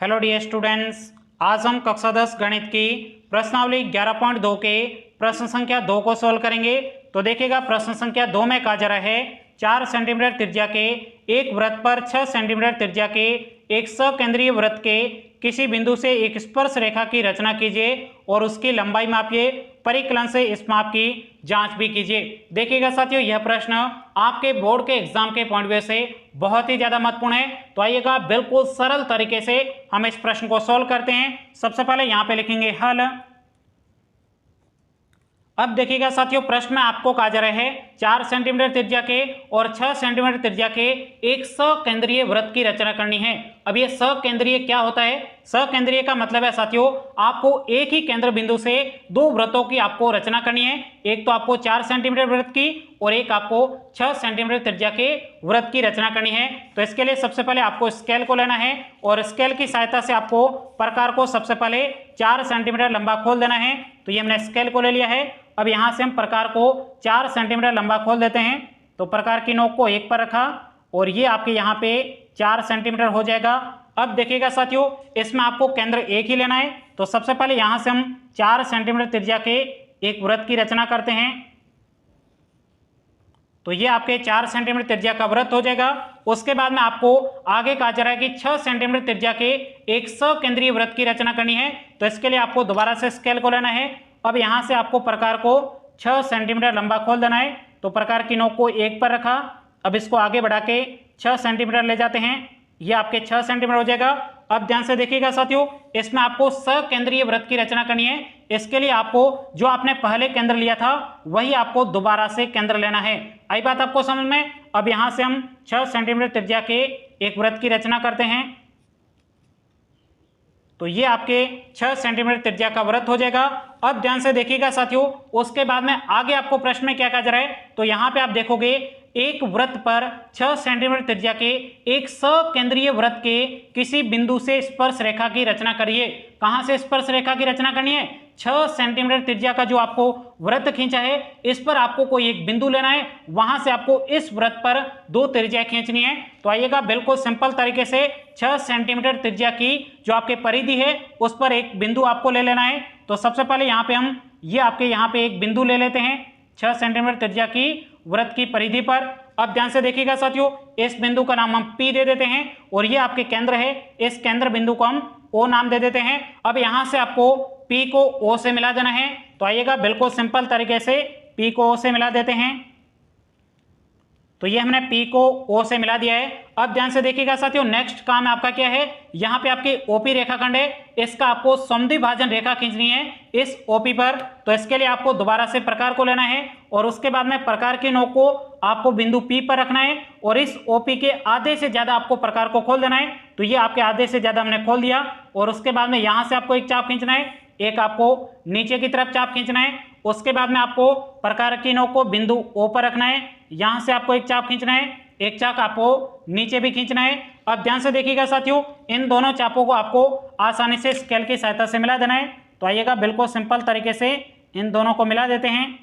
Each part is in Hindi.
हेलो डियर स्टूडेंट्स, आज हम कक्षा 10 गणित की प्रश्नावली 11.2 के प्रश्न संख्या 2 को सोल्व करेंगे। तो देखिएगा, प्रश्न संख्या 2 में कहा जा रहा है 4 सेंटीमीटर त्रिज्या के एक वृत्त पर 6 सेंटीमीटर त्रिज्या के एक सकेंद्रीय वृत्त के किसी बिंदु से एक स्पर्श रेखा की रचना कीजिए और उसकी लंबाई मापिए, परिकलन से इस माप की जांच भी कीजिए। देखिएगा साथियों, यह प्रश्न आपके बोर्ड के एग्जाम के पॉइंट व्यू से बहुत ही ज्यादा महत्वपूर्ण है। तो आइएगा, बिल्कुल सरल तरीके से हम इस प्रश्न को सोल्व करते हैं। सबसे पहले यहां पे लिखेंगे हल। अब देखिएगा साथियों, प्रश्न में आपको कहा जा रहा है 4 सेंटीमीटर त्रिज्या के और 6 सेंटीमीटर त्रिज्या के एक सकेंद्रीय वृत्त की रचना करनी है। अब ये सकेंद्रीय क्या होता है? सकेंद्रीय का मतलब है साथियों, आपको एक ही केंद्र बिंदु से दो वृत्तों की आपको रचना करनी है। एक तो आपको 4 सेंटीमीटर वृत्त की और एक आपको 6 सेंटीमीटर त्रिज्या के वृत्त की रचना करनी है। तो इसके लिए सबसे पहले आपको स्केल को लेना है और स्केल की सहायता से आपको प्रकार को सबसे पहले 4 सेंटीमीटर लंबा खोल देना है। तो ये हमने स्केल को ले लिया है। अब यहां से हम प्रकार को 4 सेंटीमीटर लंबा खोल देते हैं। तो प्रकार की नोक को 1 पर रखा और ये आपके यहाँ पे 4 सेंटीमीटर हो जाएगा। अब देखिएगा साथियों, इसमें आपको केंद्र एक ही लेना है। तो सबसे पहले यहां से हम 4 सेंटीमीटर त्रिज्या के एक वृत्त की रचना करते हैं। तो ये आपके 4 सेंटीमीटर त्रिज्या का वृत्त हो जाएगा। उसके बाद में आपको आगे कहा जा रहा है कि 6 सेंटीमीटर त्रिज्या के एक सकेंद्रीय वृत्त की रचना करनी है। तो इसके लिए आपको दोबारा से स्केल को लेना है। अब यहां से आपको प्रकार को 6 सेंटीमीटर लंबा खोल देना है। तो प्रकार की नोक को 1 पर रखा। अब इसको आगे बढ़ा के 6 सेंटीमीटर ले जाते हैं। ये आपके 6 सेंटीमीटर हो जाएगा। अब ध्यान से देखिएगा साथियों, इसमें आपको सकेंद्रीय वृत्त की रचना करनी है। इसके लिए आपको जो आपने पहले केंद्र लिया था वही आपको दोबारा से केंद्र लेना है। आई बात आपको समझ में? अब यहां से हम 6 सेंटीमीटर त्रिज्या के एक वृत्त की रचना करते हैं। तो ये आपके 6 सेंटीमीटर त्रिज्या का वृत्त हो जाएगा। अब ध्यान से देखिएगा साथियों, उसके बाद में आगे आपको प्रश्न में क्या कहा जा रहा है। तो यहां पे आप देखोगे एक वृत्त पर 6 सेंटीमीटर त्रिज्या के एक सकेंद्रीय वृत्त के किसी बिंदु से स्पर्श रेखा की रचना करिए। कहां से स्पर्श रेखा की रचना करनी है? 6 सेंटीमीटर त्रिज्या का जो आपको वृत्त खींचा है, इस पर आपको कोई एक बिंदु लेना है। वहां से आपको इस वृत्त पर दो त्रिज्या खींचनी है। तो आइएगा, बिल्कुल सिंपल तरीके से 6 सेंटीमीटर त्रिज्या की जो आपके परिधि है उस पर एक बिंदु आपको ले लेना है। तो सबसे पहले यहाँ पे हम ये आपके यहाँ पे एक बिंदु ले लेते हैं 6 सेंटीमीटर त्रिज्या की वृत्त की परिधि पर। अब ध्यान से देखिएगा साथियों, इस बिंदु का नाम हम P दे देते हैं और ये आपके केंद्र है। इस केंद्र बिंदु को हम O नाम दे देते हैं। अब यहां से आपको P को O से मिला देना है। तो आइएगा, बिल्कुल सिंपल तरीके से P को O से मिला देते हैं। तो ये हमने P को O से मिला दिया है। अब ध्यान से देखिएगा साथियों, नेक्स्ट काम आपका क्या है? यहाँ पे आपकी OP रेखाखंड है, इसका आपको समद्विभाजन रेखा खींचनी है इस OP पर। तो इसके लिए आपको दोबारा से प्रकार को लेना है और उसके बाद में प्रकार की नोक को आपको बिंदु P पर रखना है और इस OP के आधे से ज्यादा आपको प्रकार को खोल देना है। तो ये आपके आधे से ज्यादा हमने खोल दिया और उसके बाद में यहां से आपको एक चाप खींचना है, एक आपको नीचे की तरफ चाप खींचना है। उसके बाद में आपको प्रकार की नोक को बिंदु O पर रखना है। यहां से आपको एक चाप खींचना है, एक चाप आपको नीचे भी खींचना है। अब ध्यान से देखिएगा साथियों, इन दोनों चापों को आपको आसानी से स्केल की सहायता से मिला देना है। तो आइएगा, बिल्कुल सिंपल तरीके से इन दोनों को मिला देते हैं।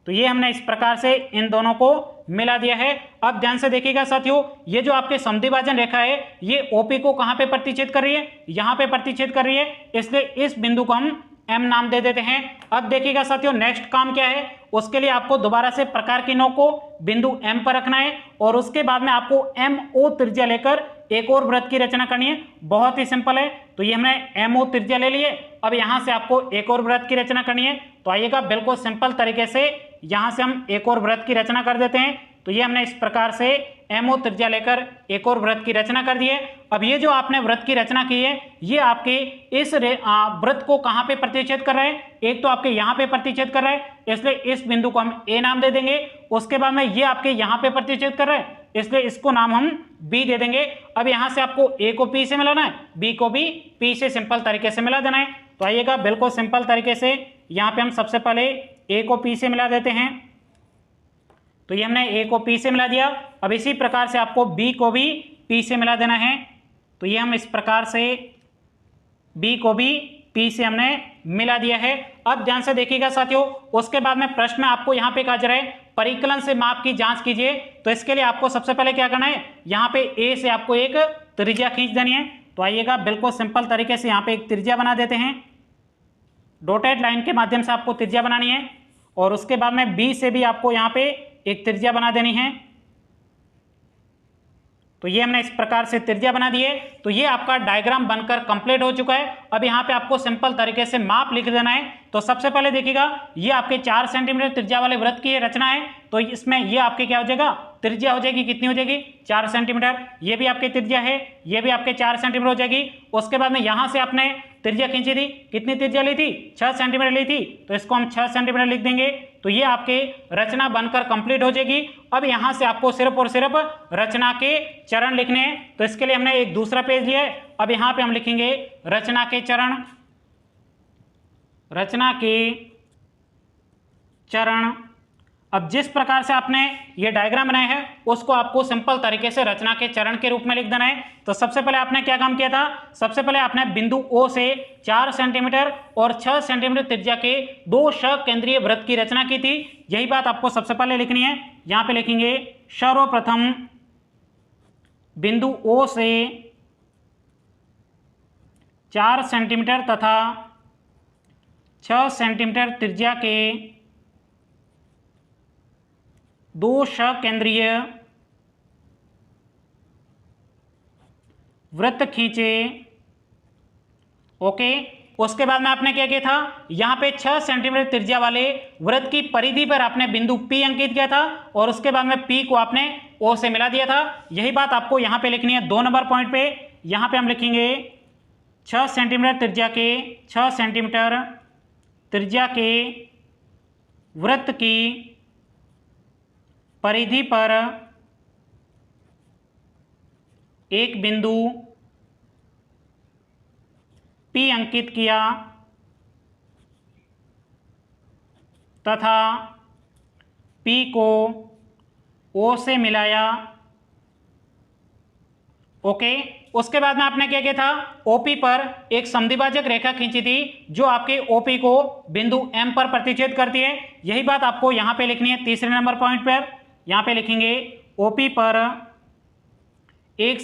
तो ये हमने इस प्रकार से इन दोनों को मिला दिया है। अब ध्यान से देखिएगा साथियों, ये जो आपके समद्विभाजन रेखा है ये OP को कहां पे प्रतिच्छेद कर रही है? यहां पे प्रतिच्छेद कर रही है, इसलिए इस बिंदु को हम M नाम दे देते हैं। अब देखिएगा साथियों, नेक्स्ट काम क्या है? उसके लिए आपको दोबारा से प्रकार की नोक को बिंदु M पर रखना है और उसके बाद में आपको MO त्रिज्या लेकर एक और वृत्त की रचना करनी है। बहुत ही सिंपल है। तो ये हमने MO त्रिज्या ले लिए। अब यहां से आपको एक और वृत्त की रचना करनी है। तो आइएगा, बिल्कुल सिंपल तरीके से यहां से हम एक और वृत्त की रचना कर देते हैं। तो ये हमने इस प्रकार से MO त्रिज्या लेकर एक और वृत्त की रचना कर दी है। अब ये जो आपने वृत्त की रचना की है, ये आपके इस वृत्त को कहां पे प्रतिच्छेद कर रहे हैं? एक तो आपके यहाँ पे प्रतिच्छेद कर रहा है, इसलिए इस बिंदु को हम A नाम दे देंगे। उसके बाद में ये आपके यहाँ पे प्रतिच्छेद कर रहा है, इसलिए इसको नाम हम B दे देंगे। अब यहाँ से आपको A को P से मिलाना है, B को भी P से सिंपल तरीके से मिला देना है। तो आइएगा, बिल्कुल सिंपल तरीके से यहाँ पे हम सबसे पहले A को P से मिला देते हैं। तो ये हमने A को P से मिला दिया। अब इसी प्रकार से आपको B को भी P से मिला देना है। तो ये हम इस प्रकार से B को भी P से हमने मिला दिया है। अब ध्यान से देखिएगा साथियों, उसके बाद में प्रश्न में आपको यहाँ पे कहा जा रहा है परिकलन से माप की जांच कीजिए। तो इसके लिए आपको सबसे पहले क्या करना है, यहाँ पे A से आपको एक त्रिज्या खींच देनी है। तो आइएगा बिल्कुल सिंपल तरीके से यहाँ पे एक त्रिज्या बना देते हैं। डॉटेड लाइन के माध्यम से आपको त्रिज्या बनानी है और उसके बाद में बी से भी आपको यहाँ पे एक त्रिज्या बना देनी है। तो ये हमने इस प्रकार से त्रिज्या बना दी है। तो ये आपका डायग्राम बनकर कंप्लीट हो चुका है। अब यहाँ पे आपको सिंपल तरीके से माप लिख देना है। तो सबसे पहले देखिएगा, ये आपके 4 सेंटीमीटर त्रिज्या वाले वृत्त की रचना है। तो इसमें ये आपके क्या हो जाएगा, त्रिज्या हो जाएगी, कितनी हो जाएगी, 4 सेंटीमीटर। ये भी आपकी त्रिज्या है, ये भी आपके 4 सेंटीमीटर हो जाएगी। उसके बाद में यहाँ से आपने त्रिज्या खींची थी, कितनी त्रिज्या ली थी, 6 सेंटीमीटर ली थी। तो इसको हम 6 सेंटीमीटर लिख देंगे। तो ये आपके रचना बनकर कंप्लीट हो जाएगी। अब यहाँ से आपको सिर्फ और सिर्फ रचना के चरण लिखने हैं। तो इसके लिए हमने एक दूसरा पेज लिया है। अब यहाँ पे हम लिखेंगे रचना के चरण, रचना के चरण। अब जिस प्रकार से आपने ये डायग्राम बनाया है उसको आपको सिंपल तरीके से रचना के चरण के रूप में लिख देना है। तो सबसे पहले आपने क्या काम किया था, सबसे पहले आपने बिंदु O से 4 सेंटीमीटर और 6 सेंटीमीटर त्रिज्या के 2 सकेंद्रीय वृत्त की रचना की थी। यही बात आपको सबसे पहले लिखनी है। यहाँ पे लिखेंगे सर्वप्रथम बिंदु O से 4 सेंटीमीटर तथा 6 सेंटीमीटर त्रिज्या के 2 सकेंद्रीय वृत्त खींचे। ओके, उसके बाद में आपने क्या किया था, यहाँ पे 6 सेंटीमीटर त्रिज्या वाले वृत्त की परिधि पर आपने बिंदु P अंकित किया था और उसके बाद में P को आपने O से मिला दिया था। यही बात आपको यहाँ पे लिखनी है 2 नंबर पॉइंट पे। यहाँ पे हम लिखेंगे 6 सेंटीमीटर त्रिज्या के 6 सेंटीमीटर त्रिज्या के वृत्त की परिधि पर एक बिंदु P अंकित किया तथा P को O से मिलाया। ओके, उसके बाद में आपने क्या किया था, OP पर एक समद्विभाजक रेखा खींची थी जो आपके OP को बिंदु M पर प्रतिच्छेद करती है। यही बात आपको यहाँ पे लिखनी है तीसरे नंबर पॉइंट पर। यहाँ पे लिखेंगे OP पर एक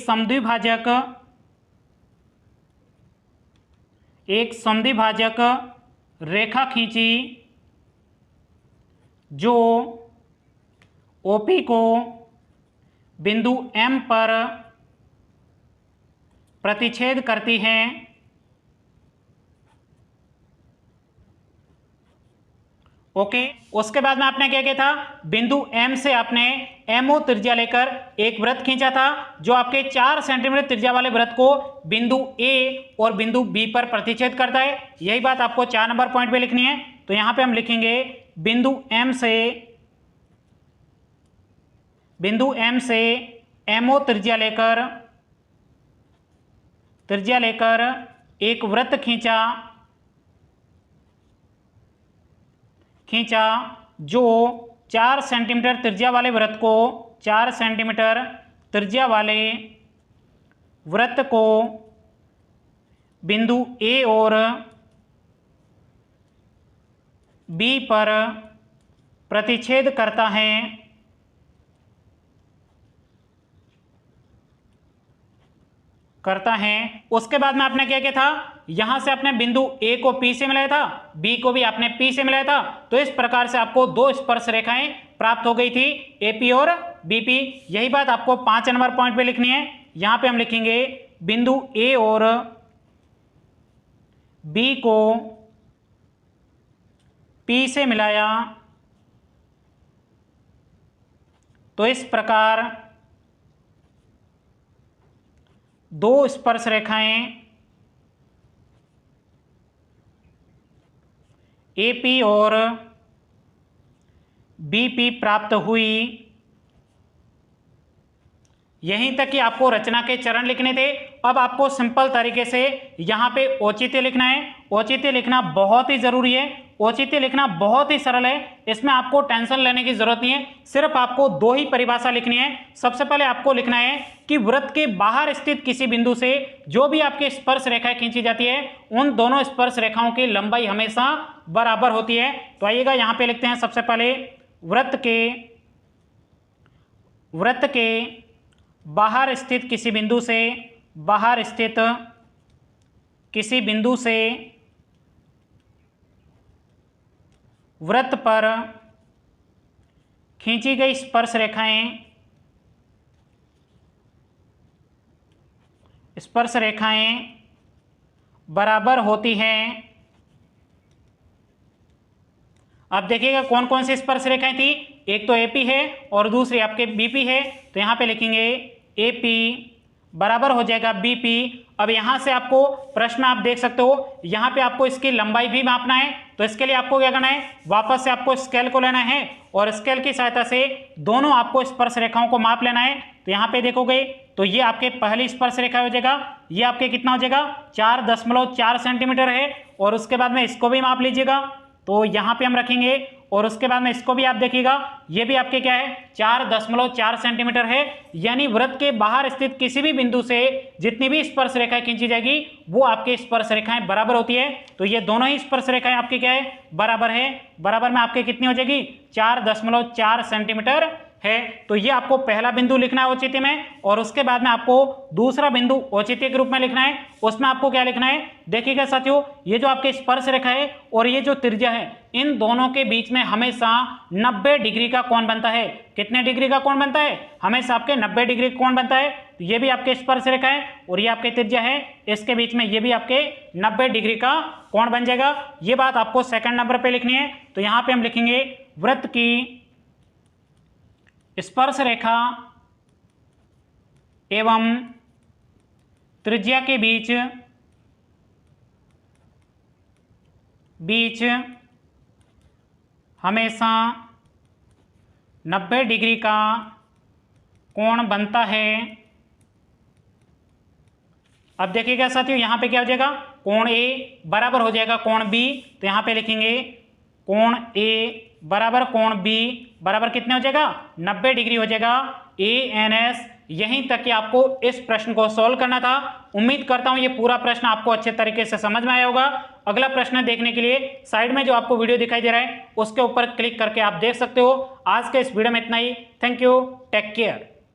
समद्विभाजक रेखा खींची जो OP को बिंदु M पर प्रतिच्छेद करती है। ओके, उसके बाद में आपने क्या किया था, बिंदु M से आपने MO त्रिज्या लेकर एक वृत्त खींचा था जो आपके 4 सेंटीमीटर त्रिज्या वाले वृत्त को बिंदु A और बिंदु B पर प्रतिच्छेद करता है। यही बात आपको 4 नंबर पॉइंट पे लिखनी है। तो यहाँ पे हम लिखेंगे बिंदु M से MO त्रिज्या लेकर एक वृत्त खींचा जो 4 सेंटीमीटर त्रिज्या वाले वृत्त को 4 सेंटीमीटर त्रिज्या वाले वृत्त को बिंदु A और B पर प्रतिच्छेद करता है। उसके बाद में आपने क्या किया था, यहां से आपने बिंदु A को P से मिलाया था, B को भी आपने P से मिलाया था। तो इस प्रकार से आपको 2 स्पर्श रेखाएं प्राप्त हो गई थी, AP और BP। यही बात आपको 5 नंबर पॉइंट पे लिखनी है। यहां पे हम लिखेंगे बिंदु A और B को P से मिलाया। तो इस प्रकार 2 स्पर्श रेखाएं AP और BP प्राप्त हुई। यहीं तक कि आपको रचना के चरण लिखने थे। अब आपको सिंपल तरीके से यहाँ पे औचित्य लिखना है। औचित्य लिखना बहुत ही जरूरी है। औचित्य लिखना बहुत ही सरल है, इसमें आपको टेंशन लेने की जरूरत नहीं है। सिर्फ आपको 2 ही परिभाषा लिखनी है। सबसे पहले आपको लिखना है कि वृत्त के बाहर स्थित किसी बिंदु से जो भी आपकी स्पर्श रेखाएं खींची जाती है उन दोनों स्पर्श रेखाओं की लंबाई हमेशा बराबर होती है। तो आइएगा यहाँ पे लिखते हैं सबसे पहले वृत्त के बाहर स्थित किसी बिंदु से बाहर स्थित किसी बिंदु से वृत्त पर खींची गई स्पर्श रेखाएं बराबर होती हैं। अब देखिएगा कौन कौन सी स्पर्श रेखाएं थी, एक तो एपी है और दूसरी आपके बीपी है। तो यहां पे लिखेंगे एपी बराबर हो जाएगा बीपी। अब यहां से आपको प्रश्न आप देख सकते हो, यहां पे आपको इसकी लंबाई भी मापना है। तो इसके लिए आपको क्या करना है, वापस से आपको स्केल को लेना है और स्केल की सहायता से दोनों आपको स्पर्श रेखाओं को माप लेना है। तो यहाँ पे देखोगे तो ये आपके पहली स्पर्श रेखा हो जाएगा, ये आपके कितना हो जाएगा 4.4 सेंटीमीटर है। और उसके बाद में इसको भी माप लीजिएगा, तो यहाँ पे हम रखेंगे और उसके बाद में इसको भी आप देखिएगा, ये भी आपके क्या है 4.4 सेंटीमीटर है। यानी वृत्त के बाहर स्थित किसी भी बिंदु से जितनी भी स्पर्श रेखाएं खींची जाएगी वो आपके स्पर्श रेखाएं बराबर होती है। तो ये दोनों ही स्पर्श रेखाएं आपकी क्या है, बराबर है। बराबर में आपके कितनी हो जाएगी 4.4 सेंटीमीटर है। तो ये आपको पहला बिंदु लिखना है औचित्य में, और उसके बाद में आपको दूसरा बिंदु औचित्य के रूप में लिखना है। उसमें आपको क्या लिखना है, देखिएगा साथियों, ये जो आपके स्पर्श रेखा है और ये जो त्रिज्या है, इन दोनों के बीच में हमेशा 90 डिग्री का कोण बनता है। कितने डिग्री का कोण बनता है, हमेशा आपके 90 डिग्री का कोण बनता है। तो ये भी आपके स्पर्श रेखा है और ये आपके त्रिज्या है, इसके बीच में ये भी आपके 90 डिग्री का कोण बन जाएगा। ये बात आपको सेकंड नंबर पे लिखनी है। तो यहां पे हम लिखेंगे वृत्त की स्पर्श रेखा एवं त्रिज्या के बीच हमेशा 90 डिग्री का कोण बनता है। अब देखिएगा साथियों, यहां पे क्या हो जाएगा, कोण ए बराबर हो जाएगा कोण बी। तो यहां पे लिखेंगे कोण ए बराबर कोण बी बराबर कितने हो जाएगा 90 डिग्री हो जाएगा। ANS। यहीं तक कि आपको इस प्रश्न को सॉल्व करना था। उम्मीद करता हूं ये पूरा प्रश्न आपको अच्छे तरीके से समझ में आया होगा। अगला प्रश्न देखने के लिए साइड में जो आपको वीडियो दिखाई दे रहा है उसके ऊपर क्लिक करके आप देख सकते हो। आज के इस वीडियो में इतना ही। Thank you, take care.